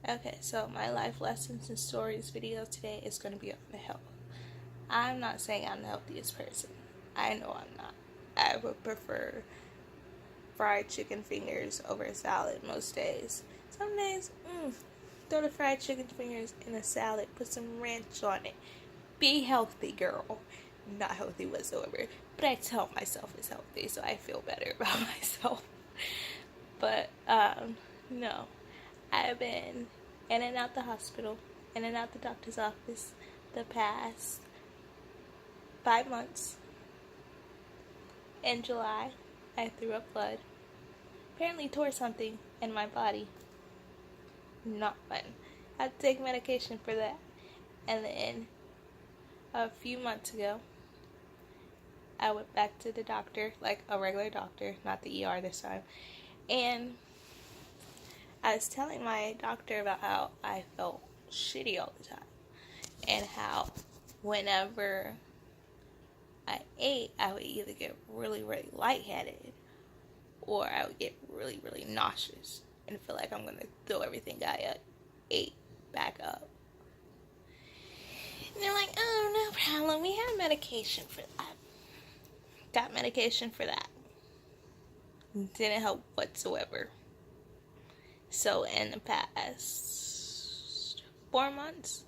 Okay, so my life lessons and stories video today is going to be on the health. I'm not saying I'm the healthiest person. I know I'm not. I would prefer fried chicken fingers over a salad most days. Some days, throw the fried chicken fingers in a salad, put some ranch on it. Be healthy, girl. Not healthy whatsoever. But I tell myself it's healthy, so I feel better about myself. But, no. I've been in and out the hospital, in and out the doctor's office the past 5 months. In July, I threw up blood. Apparently tore something in my body. Not fun. Had to take medication for that. And then a few months ago, I went back to the doctor, like a regular doctor, not the ER this time. And I was telling my doctor about how I felt shitty all the time. And how whenever I ate, I would either get really, really lightheaded or I would get really, really nauseous and feel like I'm going to throw everything I ate back up. And they're like, oh, no problem. We have medication for that. Got medication for that. Didn't help whatsoever. So in the past 4 months,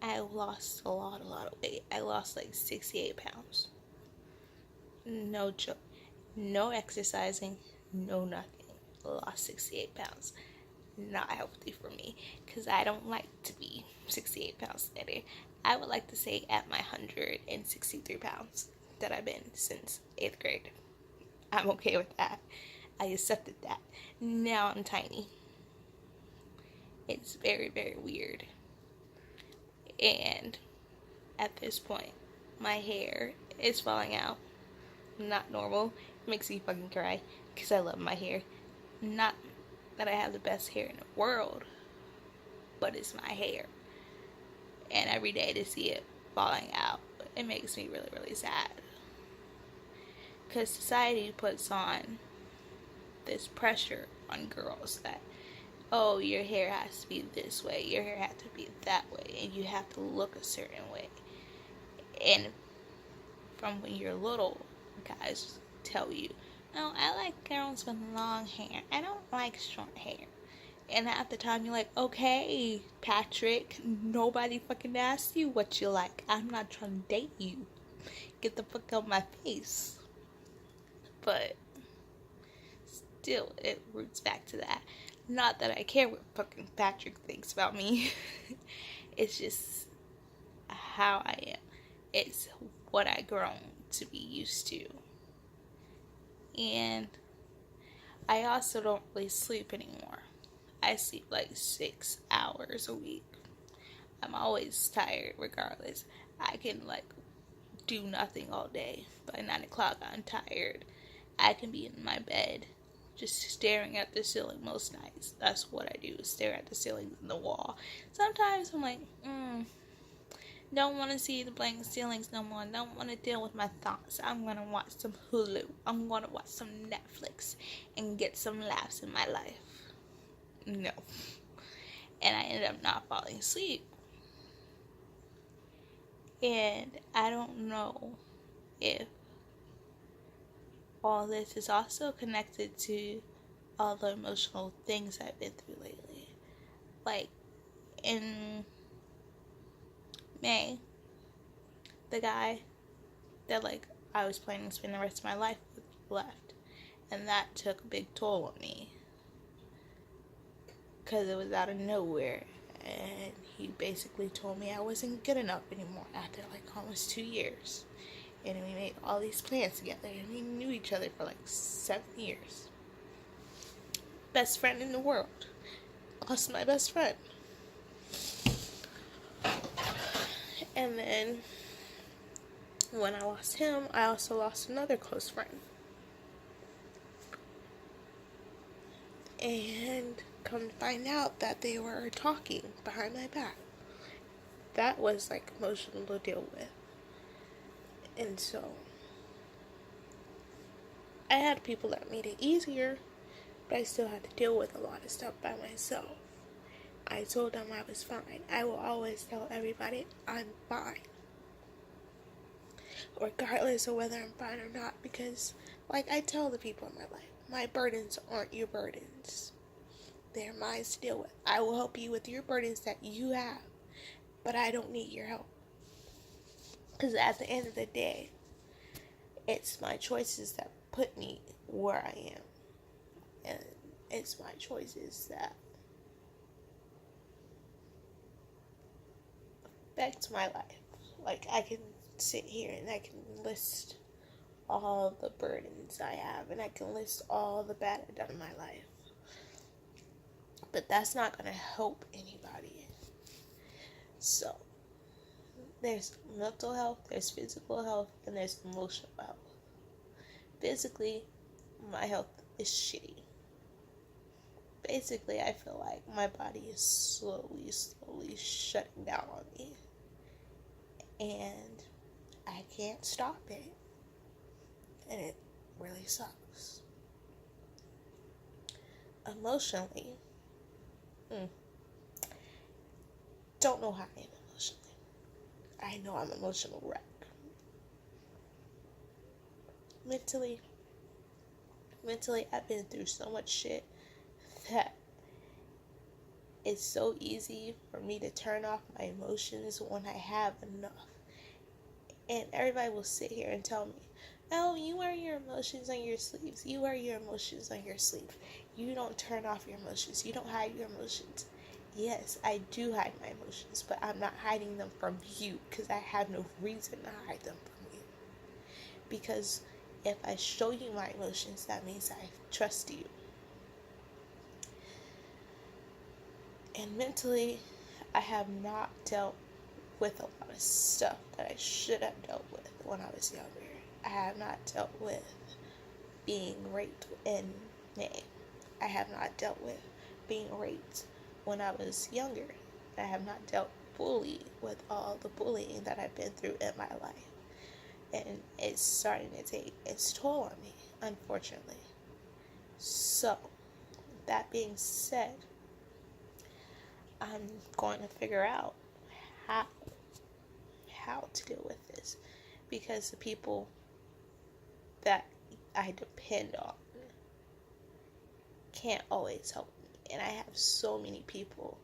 I lost a lot of weight. I lost like 68 pounds. No joke. No exercising, no nothing. Lost 68 pounds. Not healthy for me because I don't like to be 68 pounds later. I would like to say at my 163 pounds that I've been since 8th grade. I'm okay with that. I accepted that. Now I'm tiny. It's very, very weird. And at this point, my hair is falling out. Not normal. It makes me fucking cry because I love my hair. Not that I have the best hair in the world, but it's my hair. And every day to see it falling out, it makes me really, really sad. Because society puts on this pressure on girls that, oh, your hair has to be this way, your hair has to be that way, and you have to look a certain way. And from when you're little, guys tell you, no, I like girls with long hair. I don't like short hair. And at the time, you're like, okay, Patrick, nobody fucking asked you what you like. I'm not trying to date you. Get the fuck out of my face. But still, it roots back to that. Not that I care what fucking Patrick thinks about me. It's just how I am. It's what I've grown to be used to. And I also don't really sleep anymore. I sleep like 6 hours a week. I'm always tired regardless. I can like do nothing all day. By 9 o'clock I'm tired. I can be in my bed just staring at the ceiling most nights. That's what I do, stare at the ceiling and the wall. Sometimes I'm like, don't want to see the blank ceilings no more. Don't want to deal with my thoughts. I'm going to watch some Hulu. I'm going to watch some Netflix and get some laughs in my life. No. And I ended up not falling asleep. And I don't know if all this is also connected to all the emotional things I've been through lately. Like, in May, the guy that like I was planning to spend the rest of my life with left, and that took a big toll on me because it was out of nowhere, and he basically told me I wasn't good enough anymore after like almost 2 years, and we made all these plans together, and we knew each other for like 7 years. Best friend in the world. Lost my best friend. And then when I lost him, I also lost another close friend. And come to find out that they were talking behind my back. That was like emotional to deal with. And so I had people that made it easier, but I still had to deal with a lot of stuff by myself. I told them I was fine. I will always tell everybody I'm fine, regardless of whether I'm fine or not, because, like I tell the people in my life, my burdens aren't your burdens. They're mine to deal with. I will help you with your burdens that you have, but I don't need your help. Because at the end of the day, it's my choices that put me where I am. And it's my choices that affect my life. Like, I can sit here and I can list all the burdens I have, and I can list all the bad I've done in my life. But that's not going to help anybody. So, there's mental health, there's physical health, and there's emotional health. Physically, my health is shitty. Basically, I feel like my body is slowly shutting down on me. And I can't stop it. And it really sucks. Emotionally, don't know how I am emotionally. I know I'm an emotional wreck. Mentally, I've been through so much shit that it's so easy for me to turn off my emotions when I have enough. And everybody will sit here and tell me, oh, you wear your emotions on your sleeves. You wear your emotions on your sleeve. You don't turn off your emotions. You don't hide your emotions. Yes, I do hide my emotions, but I'm not hiding them from you because I have no reason to hide them from you. Because if I show you my emotions, that means I trust you. And mentally, I have not dealt with a lot of stuff that I should have dealt with when I was younger. I have not dealt with being raped in May. I have not dealt with being raped when I was younger. I have not dealt fully with all the bullying that I've been through in my life. And it's starting to take its toll on me, unfortunately. So, that being said, I'm going to figure out how to deal with this, because the people that I depend on can't always help me, and I have so many people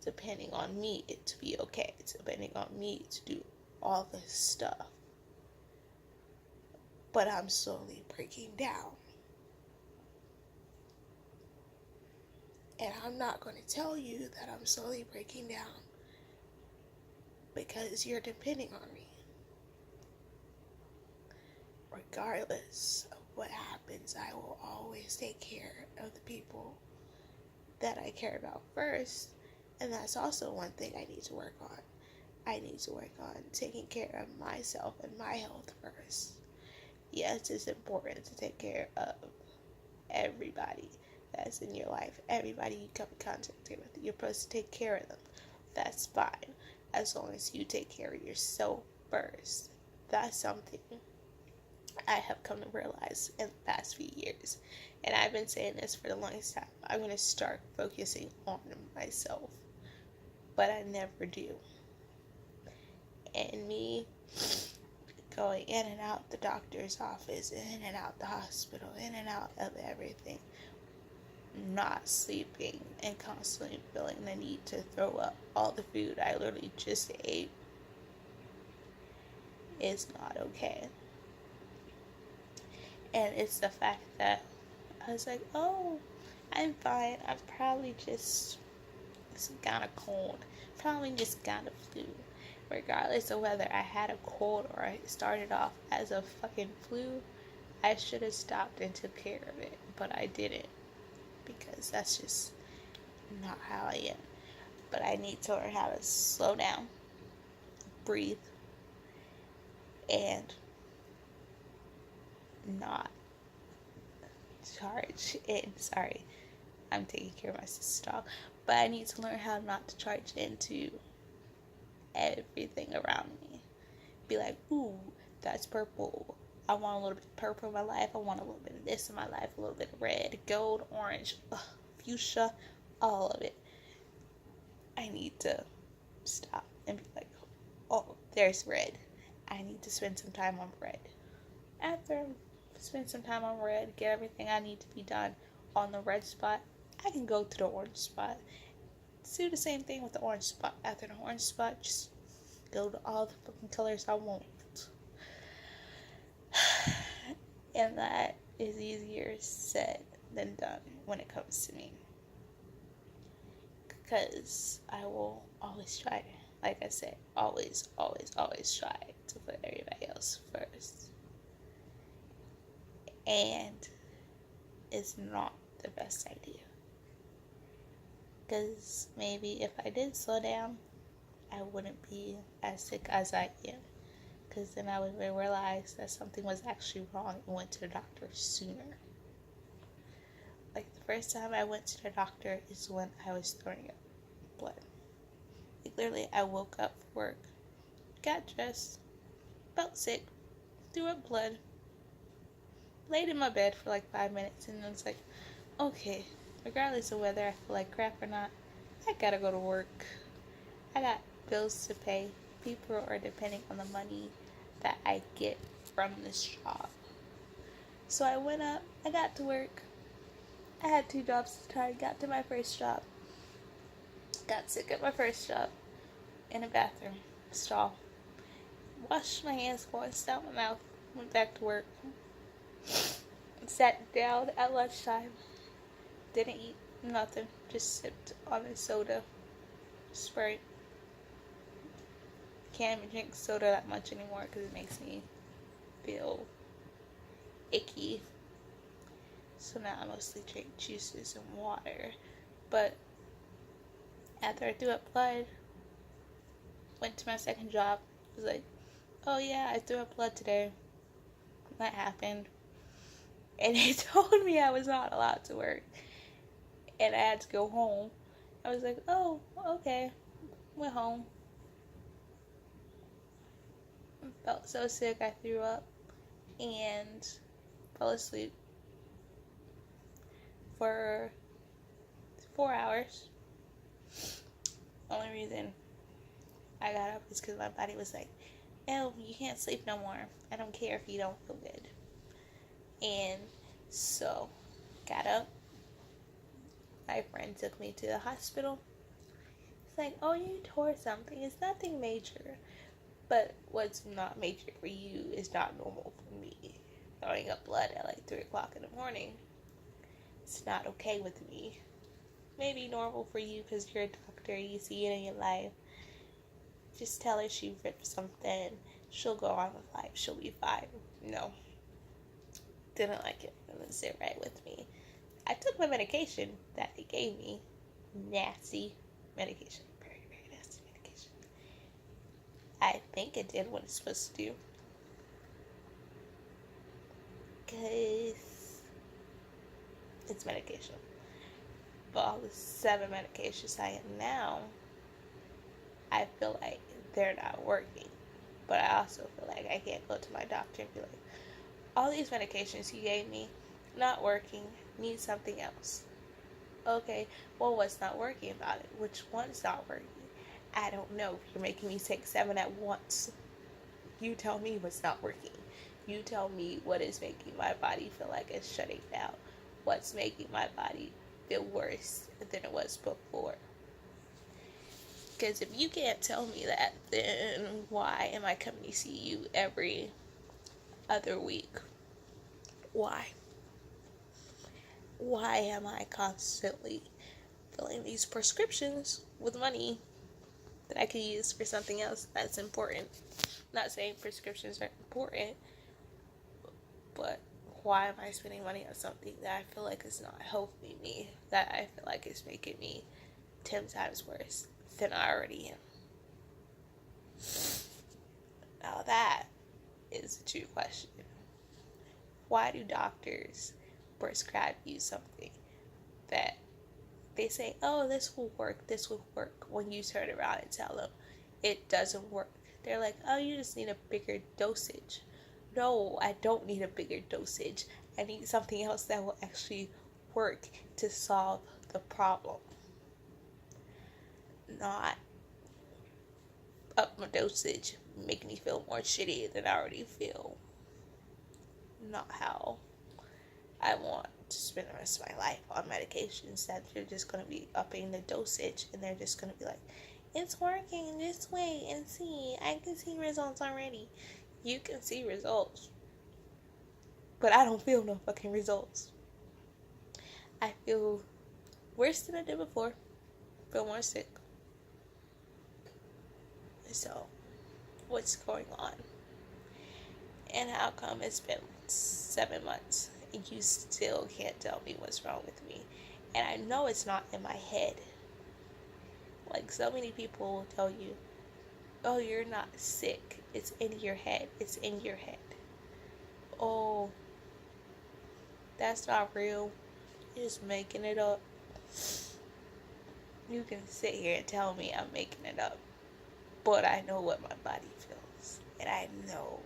depending on me to be okay, depending on me to do all this stuff, but I'm slowly breaking down, and I'm not going to tell you that I'm slowly breaking down because you're depending on me. Regardless of what happens, I will always take care of the people that I care about first. And that's also one thing I need to work on. I need to work on taking care of myself and my health first. Yes, it's important to take care of everybody that's in your life. Everybody you come in contact with, you're supposed to take care of them. That's fine, as long as you take care of yourself first. That's something I have come to realize in the past few years. And I've been saying this for the longest time. I'm going to start focusing on myself. But I never do. And me going in and out the doctor's office, in and out the hospital, in and out of everything, not sleeping, and constantly feeling the need to throw up all the food I literally just ate is not okay. And it's the fact that I was like, oh, I'm fine. I'm probably just got a cold. Probably just got a flu. Regardless of whether I had a cold or I started off as a fucking flu, I should have stopped and took care of it. But I didn't. Because that's just not how I am. But I need to learn how to slow down, breathe, and not charge in. Sorry, I'm taking care of my sister's dog. But I need to learn how not to charge into everything around me. Be like, ooh, that's purple. I want a little bit of purple in my life. I want a little bit of this in my life. A little bit of red, gold, orange, fuchsia, all of it. need to stop and be like, oh, there's red. I need to spend some time on red. After I spend some time on red, get everything I need to be done on the red spot, I can go to the orange spot. Do the same thing with the orange spot. After the orange spot, just go to all the fucking colors I want. And that is easier said than done when it comes to me. Because I will always try to, like I said, always try to put everybody else first. And it's not the best idea. Because maybe if I did slow down, I wouldn't be as sick as I am. Because then I would realize that something was actually wrong and went to the doctor sooner. Like, the first time I went to the doctor is when I was throwing up blood. Like, literally, I woke up for work, got dressed, felt sick, threw up blood, laid in my bed for like 5 minutes, and I was like, okay, regardless of whether I feel like crap or not, I gotta go to work. I got bills to pay. People are depending on the money that I get from this job. So I went up, I got to work. I had 2 jobs at the time, got to my first job. Got sick at my first job in a bathroom stall. Washed my hands, washed out my mouth, went back to work. Sat down at lunchtime. Didn't eat nothing, just sipped on a soda. Sprite. Can't even drink soda that much anymore because it makes me feel icky. So now I mostly drink juices and water. But after I threw up blood, went to my second job, was like, oh yeah, I threw up blood today. That happened. And they told me I was not allowed to work. And I had to go home. I was like, oh, okay. Went home. Felt so sick I threw up. And fell asleep for 4 hours. Only reason I got up is because my body was like, oh, you can't sleep no more. I don't care if you don't feel good. And so, got up. My friend took me to the hospital. It's like, oh, you tore something. It's nothing major. But what's not major for you is not normal for me. Throwing up blood at like 3 o'clock in the morning. It's not okay with me. Maybe normal for you because you're a doctor. You see it in your life. Just tell her she ripped something. She'll go on with life. She'll be fine. No. Didn't like it. It didn't sit right with me. I took my medication that they gave me. Nasty medication. Very, very nasty medication. I think it did what it's supposed to do. Because it's medication. But all the 7 medications I am now, I feel like they're not working. But I also feel like I can't go to my doctor and be like, all these medications you gave me, not working, need something else. Okay, well, what's not working about it? Which one's not working? I don't know. You're making me take 7 at once. You tell me what's not working. You tell me what is making my body feel like it's shutting down. What's making my body feel worse than it was before. Because if you can't tell me that, then why am I coming to see you every other week? Why? Why am I constantly filling these prescriptions with money that I could use for something else that's important? Not saying prescriptions are important, but why am I spending money on something that I feel like is not helping me, that I feel like is making me 10 times worse than I already am? Now that is a true question. Why do doctors prescribe you something that they say, oh, this will work, when you turn around and tell them it doesn't work? They're like, oh, you just need a bigger dosage. No, I don't need a bigger dosage. I need something else that will actually work to solve the problem. not up my dosage, make me feel more shitty than I already feel. Not how I want to spend the rest of my life on medications that you're just going to be upping the dosage and they're just going to be like, it's working, just wait and see. I can see results already. You can see results. But I don't feel no fucking results. I feel worse than I did before. I feel more sick. So, what's going on? And how come it's been 7 months and you still can't tell me what's wrong with me? And I know it's not in my head. Like, so many people will tell you, oh, you're not sick. It's in your head. It's in your head. Oh, that's not real. You're just making it up. You can sit here and tell me I'm making it up. But I know what my body feels. And I know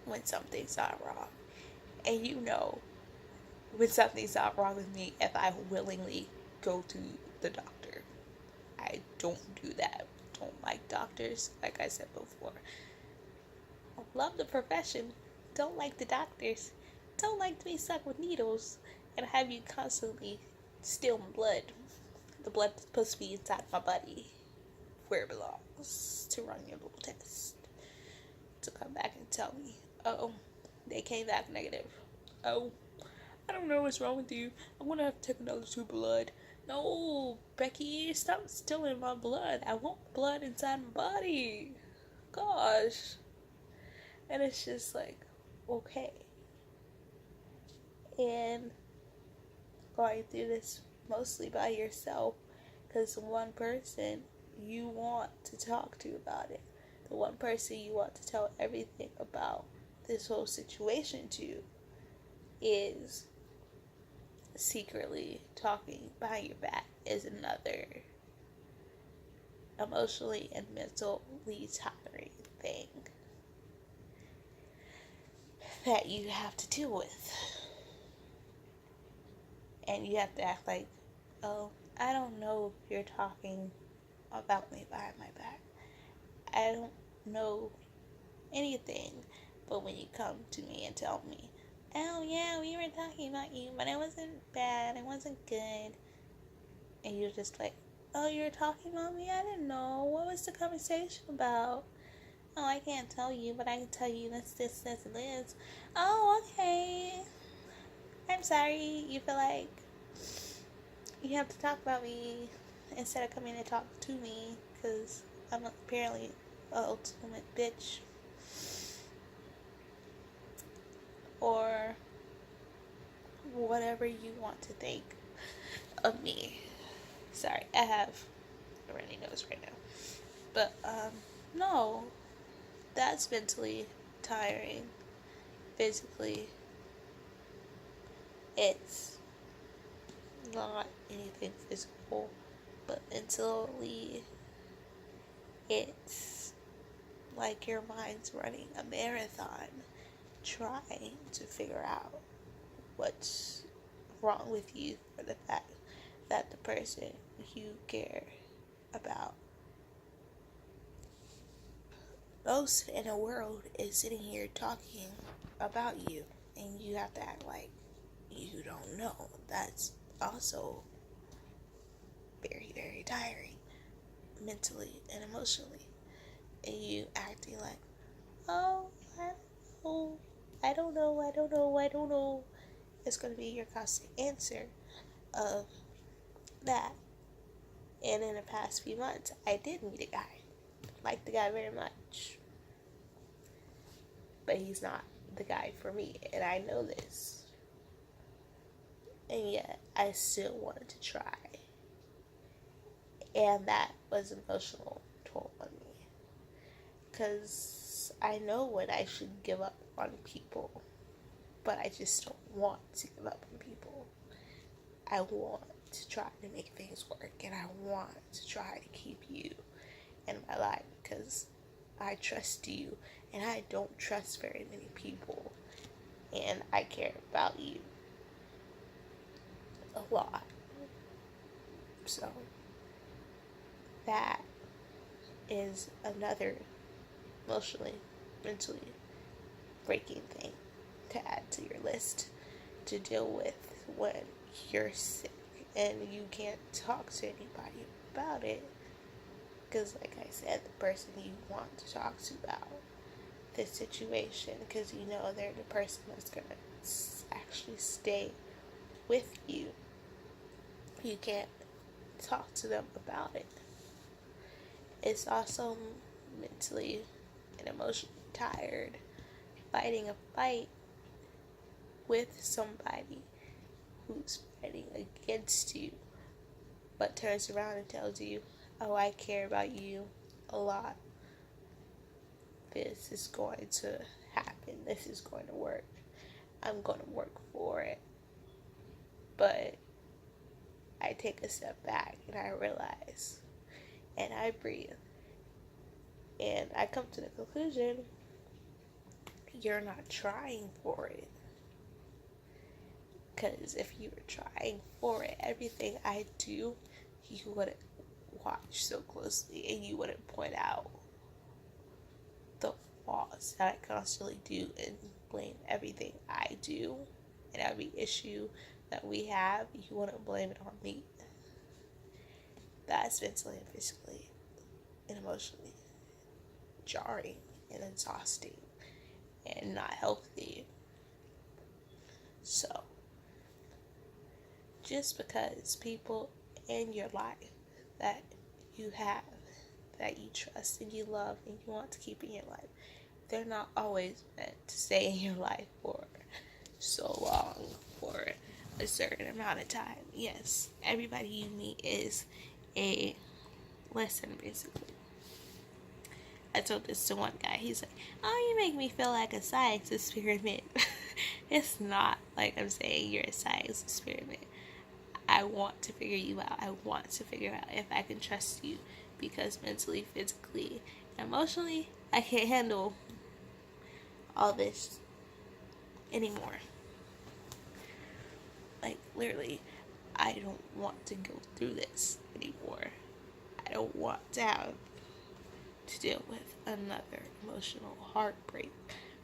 when something's not wrong. And you know when something's not wrong with me if I willingly go to the doctor. I don't do that. Don't like doctors, like I said before. I love the profession. Don't like the doctors. Don't like to be stuck with needles and have you constantly steal my blood. The blood is supposed to be inside my body where it belongs, to run your little test, to come back and tell me, oh, they came back negative. Oh, I don't know what's wrong with you. I'm gonna have to take another tube of blood. No, Becky, stop stealing my blood. I want blood inside my body. Gosh. And it's just like, okay. And going through this mostly by yourself, because one person you want to talk to about it, the one person you want to tell everything about this whole situation to, is secretly talking behind your back, is another emotionally and mentally tiring thing that you have to deal with. And you have to act like, oh, I don't know if you're talking about me behind my back. I don't know anything. But when you come to me and tell me, oh yeah, we were talking about you, but it wasn't bad, it wasn't good. And you're just like, oh, you're talking about me? I didn't know. What was the conversation about? Oh, I can't tell you, but I can tell you this, and this. Oh, okay. I'm sorry you feel like you have to talk about me instead of coming and talk to me, because I'm apparently an ultimate bitch. Or whatever you want to think of me. Sorry, I have a runny nose right now. But, no. That's mentally tiring. Physically, it's not anything physical, but mentally, it's like your mind's running a marathon trying to figure out what's wrong with you, for the fact that the person you care about most in the world is sitting here talking about you, and you have to act like you don't know. That's also very, very tiring, mentally and emotionally. And you acting like, oh, I don't know. It's going to be your constant answer of that. And in the past few months, I did meet a guy. Liked the guy very much. But he's not the guy for me. And I know this. And yet, I still wanted to try. And that was an emotional toll on me. Because I know when I should give up on people. But I just don't want to give up on people. I want to try to make things work. And I want to try to keep you in my life. Because I trust you. And I don't trust very many people. And I care about you a lot. So, that is another emotionally, mentally breaking thing to add to your list to deal with when you're sick and you can't talk to anybody about it. Because, like I said, the person you want to talk to about this situation, because you know they're the person that's going to actually stay with you. You can't talk to them about it. It's also mentally and emotionally tired fighting a fight with somebody who's fighting against you, but turns around and tells you, oh, I care about you a lot. This is going to happen. This is going to work. I'm going to work for it. But I take a step back and I realize, and I breathe, and I come to the conclusion, you're not trying for it. Because if you were trying for it, everything I do, you wouldn't watch so closely and you wouldn't point out the flaws that I constantly do and blame everything I do and every issue that we have, you wouldn't blame it on me. That's mentally and physically and emotionally jarring and exhausting and not healthy. So, just because people in your life that you have, that you trust and you love and you want to keep in your life, they're not always meant to stay in your life for so long, for a certain amount of time. Yes, everybody you meet is a lesson, basically. I told this to one guy. He's like, oh, you make me feel like a science experiment. It's not like I'm saying you're a science experiment. I want to figure you out. I want to figure out if I can trust you, because mentally, physically, emotionally, I can't handle all this anymore. Like, literally, I don't want to go through this anymore. I don't want to have to deal with another emotional heartbreak,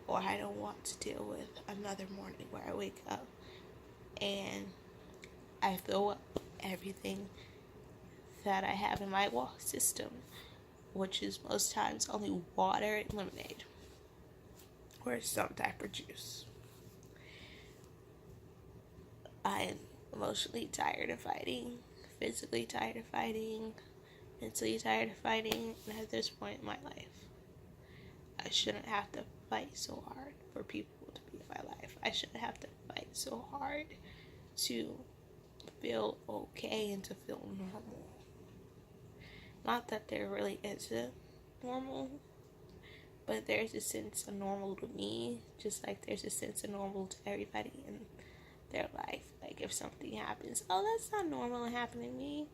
or I don't want to deal with another morning where I wake up and I fill up everything that I have in my water system, which is most times only water and lemonade, or some type of juice. I'm emotionally tired of fighting, physically tired of fighting, mentally tired of fighting, and at this point in my life, I shouldn't have to fight so hard for people to be in my life. I shouldn't have to fight so hard to feel okay and to feel normal. Not that there really isn't normal, but there's a sense of normal to me, just like there's a sense of normal to everybody in their life. Like, if something happens, oh, that's not normal to happen to me.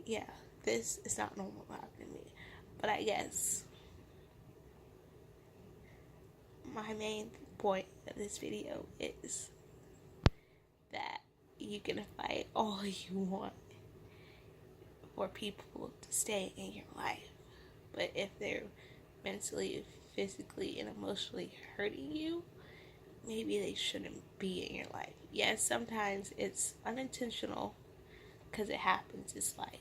Yeah, this is not normal to happen to me. But I guess my main point of this video is that you can fight all you want for people to stay in your life, but if they're mentally, physically, and emotionally hurting you, maybe they shouldn't be in your life. Yes, sometimes it's unintentional because it happens. It's life.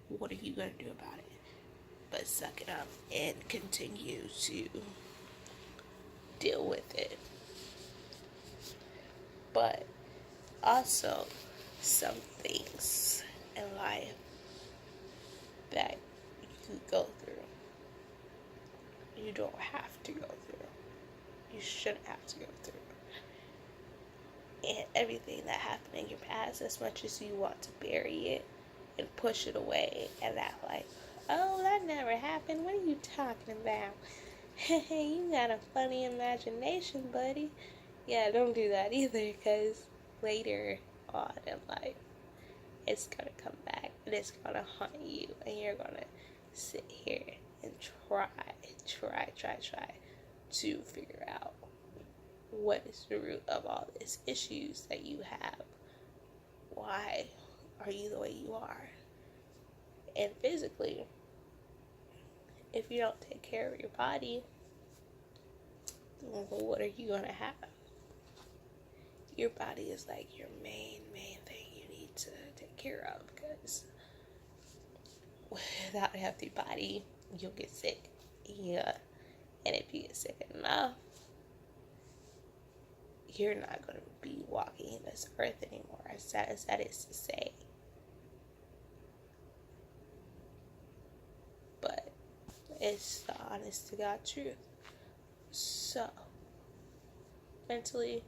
What are you going to do about it? But suck it up and continue to deal with it. But also, some things in life that you go through, you don't have to go through. You shouldn't have to go through. And everything that happened in your past, as much as you want to bury it and push it away and act like, oh, that never happened. What are you talking about? You got a funny imagination, buddy. Yeah, don't do that either, because later on in life, it's going to come back and it's going to haunt you, and you're going to sit here and try to figure out what is the root of all these issues that you have. Why are you the way you are? And physically, if you don't take care of your body, what are you going to have? Your body is like your main thing you need to take care of, because without a healthy body, you'll get sick. Yeah. And if you get sick enough, you're not going to be walking this earth anymore, as sad as that is to say. But it's the honest to God truth. So, mentally,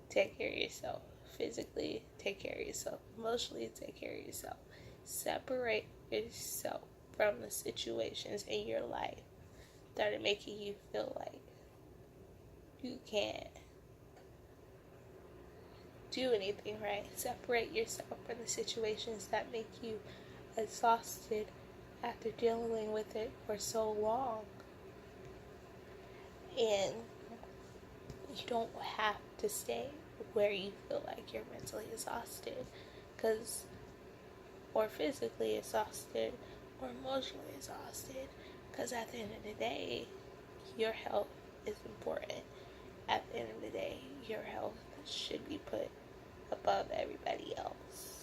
take care of yourself. Physically, take care of yourself. Emotionally, take care of yourself. Separate yourself from the situations in your life that are making you feel like you can't do anything right. Separate yourself from the situations that make you exhausted after dealing with it for so long. And you don't have to stay where you feel like you're mentally exhausted, or physically exhausted, or emotionally exhausted, because at the end of the day, your health is important. At the end of the day, your health should be put above everybody else.